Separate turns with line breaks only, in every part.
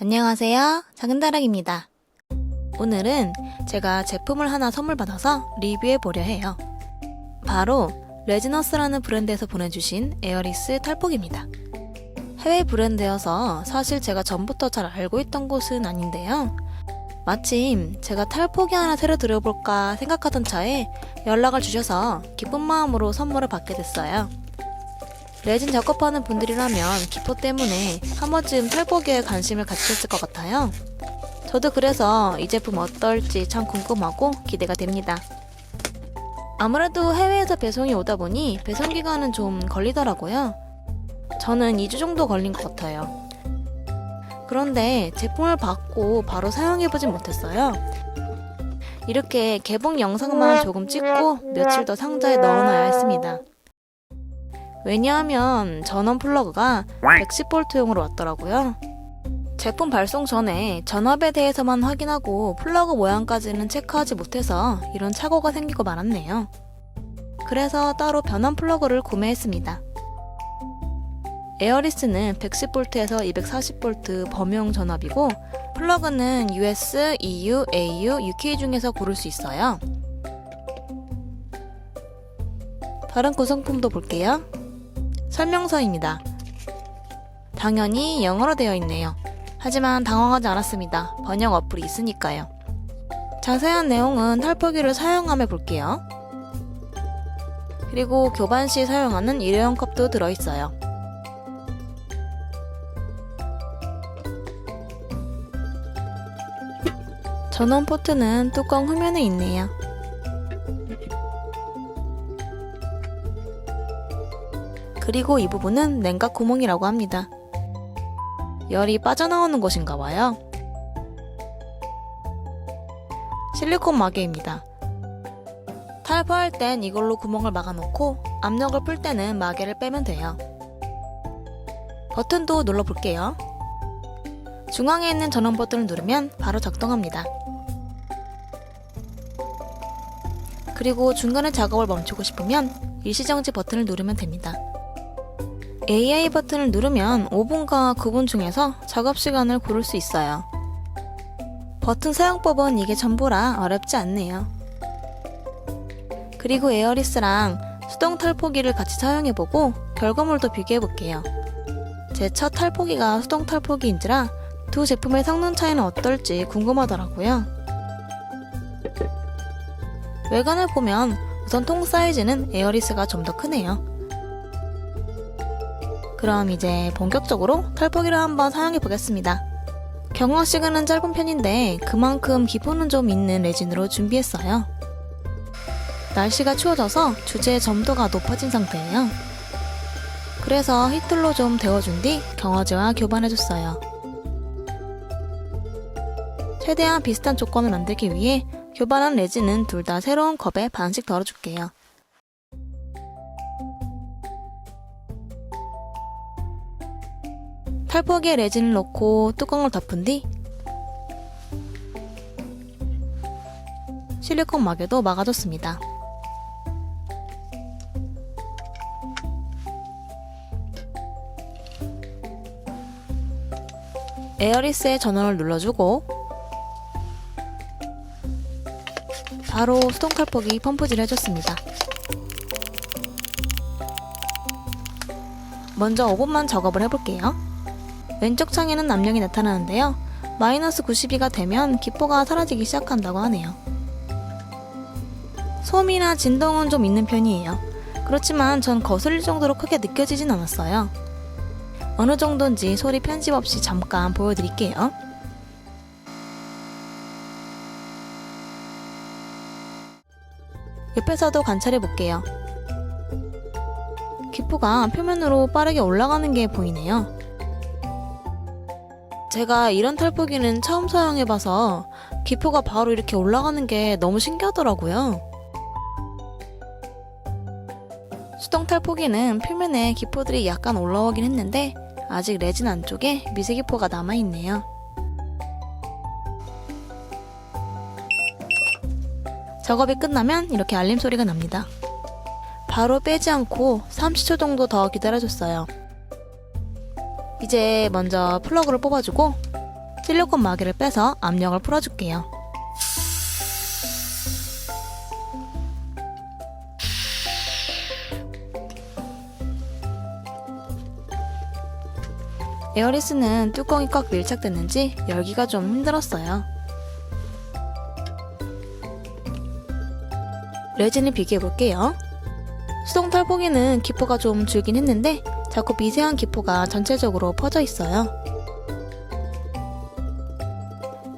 안녕하세요. 작은다락입니다. 오늘은 제가 제품을 하나 선물 받아서 리뷰해 보려 해요. 바로 레지너스라는 브랜드에서 보내주신 에어리스 탈폭입니다. 해외 브랜드여서 사실 제가 전부터 잘 알고 있던 곳은 아닌데요. 마침 제가 탈폭이 하나 새로 들여볼까 생각하던 차에 연락을 주셔서 기쁜 마음으로 선물을 받게 됐어요. 레진 작업하는 분들이라면 기포 때문에 한 번쯤 탈폭에 관심을 가지셨을 것 같아요. 저도 그래서 이 제품 어떨지 참 궁금하고 기대가 됩니다. 아무래도 해외에서 배송이 오다 보니 배송 기간은 좀 걸리더라고요. 저는 2주 정도 걸린 것 같아요. 그런데 제품을 받고 바로 사용해보진 못했어요. 이렇게 개봉 영상만 조금 찍고 며칠 더 상자에 넣어놔야 했습니다. 왜냐하면 전원 플러그가 110V용으로 왔더라고요. 제품 발송 전에 전압에 대해서만 확인하고 플러그 모양까지는 체크하지 못해서 이런 착오가 생기고 말았네요. 그래서 따로 변환 플러그를 구매했습니다. 에어리스는 110V에서 240V 범용 전압이고 플러그는 US, EU, AU, UK 중에서 고를 수 있어요. 다른 구성품도 볼게요. 설명서입니다. 당연히 영어로 되어 있네요. 하지만 당황하지 않았습니다. 번역 어플이 있으니까요. 자세한 내용은 탈폭기를 사용하며 볼게요. 그리고 교반 시 사용하는 일회용 컵도 들어있어요. 전원 포트는 뚜껑 후면에 있네요. 그리고 이 부분은 냉각 구멍이라고 합니다. 열이 빠져나오는 곳인가 봐요. 실리콘 마개입니다. 탈포할 땐 이걸로 구멍을 막아놓고 압력을 풀 때는 마개를 빼면 돼요. 버튼도 눌러볼게요. 중앙에 있는 전원 버튼을 누르면 바로 작동합니다. 그리고 중간에 작업을 멈추고 싶으면 일시정지 버튼을 누르면 됩니다. AI 버튼을 누르면 5분과 9분 중에서 작업 시간을 고를 수 있어요. 버튼 사용법은 이게 전부라 어렵지 않네요. 그리고 에어리스랑 수동 탈포기를 같이 사용해보고 결과물도 비교해볼게요. 제 첫 탈포기가 수동 탈포기인지라 두 제품의 성능 차이는 어떨지 궁금하더라고요. 외관을 보면 우선 통 사이즈는 에어리스가 좀 더 크네요. 그럼 이제 본격적으로 탈포기를 한번 사용해 보겠습니다. 경화 시간은 짧은 편인데 그만큼 기포는 좀 있는 레진으로 준비했어요. 날씨가 추워져서 주제의 점도가 높아진 상태예요. 그래서 히틀로 좀 데워준 뒤 경화제와 교반해줬어요. 최대한 비슷한 조건을 만들기 위해 교반한 레진은 둘 다 새로운 컵에 반씩 덜어줄게요. 탈포기에 레진을 넣고 뚜껑을 덮은 뒤 실리콘 마개도 막아줬습니다. 에어리스의 전원을 눌러주고 바로 수동 탈포기 펌프질 해줬습니다. 먼저 5분만 작업을 해볼게요. 왼쪽 창에는 압력이 나타나는데요. 마이너스 92가 되면 기포가 사라지기 시작한다고 하네요. 소음이나 진동은 좀 있는 편이에요. 그렇지만 전 거슬릴 정도로 크게 느껴지진 않았어요. 어느 정도인지 소리 편집 없이 잠깐 보여드릴게요. 옆에서도 관찰해 볼게요. 기포가 표면으로 빠르게 올라가는 게 보이네요. 제가 이런 탈포기는 처음 사용해봐서 기포가 바로 이렇게 올라가는 게 너무 신기하더라고요. 수동 탈포기는 표면에 기포들이 약간 올라오긴 했는데 아직 레진 안쪽에 미세기포가 남아있네요. 작업이 끝나면 이렇게 알림 소리가 납니다. 바로 빼지 않고 30초 정도 더 기다려줬어요. 이제 먼저 플러그를 뽑아주고 실리콘 마개를 빼서 압력을 풀어줄게요. 에어리스는 뚜껑이 꽉 밀착됐는지 열기가 좀 힘들었어요. 레진을 비교해볼게요. 수동 탈포기는 기포가 좀 줄긴 했는데 자꾸 미세한 기포가 전체적으로 퍼져 있어요.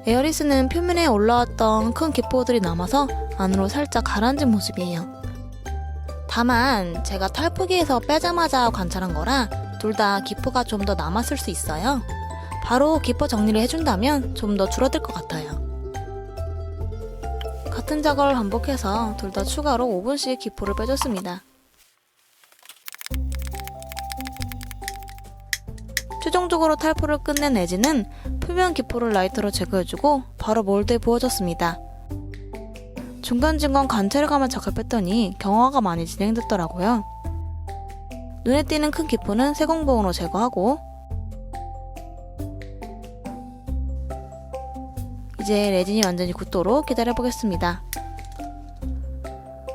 에어리스는 표면에 올라왔던 큰 기포들이 남아서 안으로 살짝 가라앉은 모습이에요. 다만 제가 탈포기에서 빼자마자 관찰한 거라 둘 다 기포가 좀 더 남았을 수 있어요. 바로 기포 정리를 해준다면 좀 더 줄어들 것 같아요. 같은 작업을 반복해서 둘 다 추가로 5분씩 기포를 빼줬습니다. 최종적으로 탈포를 끝낸 레진은 표면 기포를 라이터로 제거해주고 바로 몰드에 부어줬습니다. 중간중간 관찰감을 잠깐 뺐더니 경화가 많이 진행됐더라고요. 눈에 띄는 큰 기포는 세공봉으로 제거하고 이제 레진이 완전히 굳도록 기다려보겠습니다.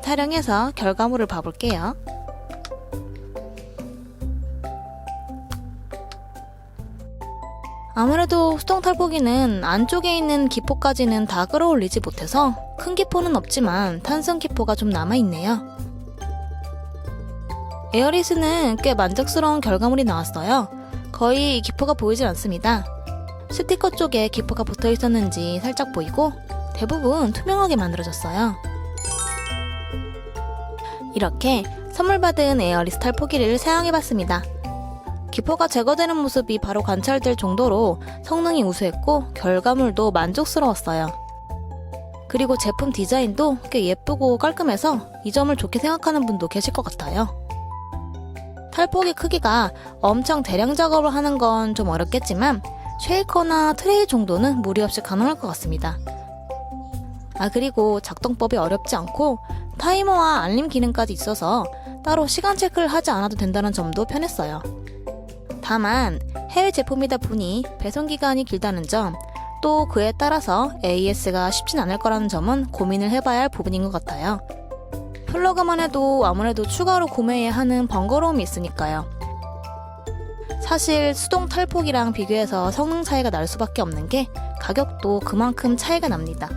촬영해서 결과물을 봐볼게요. 아무래도 수동 탈포기는 안쪽에 있는 기포까지는 다 끌어올리지 못해서 큰 기포는 없지만 탄성 기포가 좀 남아있네요. 에어리스는 꽤 만족스러운 결과물이 나왔어요. 거의 기포가 보이질 않습니다. 스티커 쪽에 기포가 붙어 있었는지 살짝 보이고 대부분 투명하게 만들어졌어요. 이렇게 선물 받은 에어리스 탈포기를 사용해봤습니다. 기포가 제거되는 모습이 바로 관찰될 정도로 성능이 우수했고 결과물도 만족스러웠어요. 그리고 제품 디자인도 꽤 예쁘고 깔끔해서 이 점을 좋게 생각하는 분도 계실 것 같아요. 탈포기 크기가 엄청 대량 작업을 하는 건 좀 어렵겠지만 쉐이커나 트레이 정도는 무리 없이 가능할 것 같습니다. 그리고 작동법이 어렵지 않고 타이머와 알림 기능까지 있어서 따로 시간 체크를 하지 않아도 된다는 점도 편했어요. 다만 해외 제품이다 보니 배송 기간이 길다는 점, 또 그에 따라서 AS가 쉽진 않을 거라는 점은 고민을 해봐야 할 부분인 것 같아요. 플러그만 해도 아무래도 추가로 구매해야 하는 번거로움이 있으니까요. 사실 수동 탈포기랑 비교해서 성능 차이가 날 수밖에 없는 게 가격도 그만큼 차이가 납니다.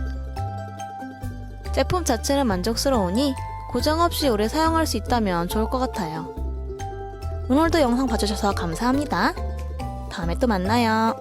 제품 자체는 만족스러우니 고장 없이 오래 사용할 수 있다면 좋을 것 같아요. 오늘도 영상 봐주셔서 감사합니다. 다음에 또 만나요.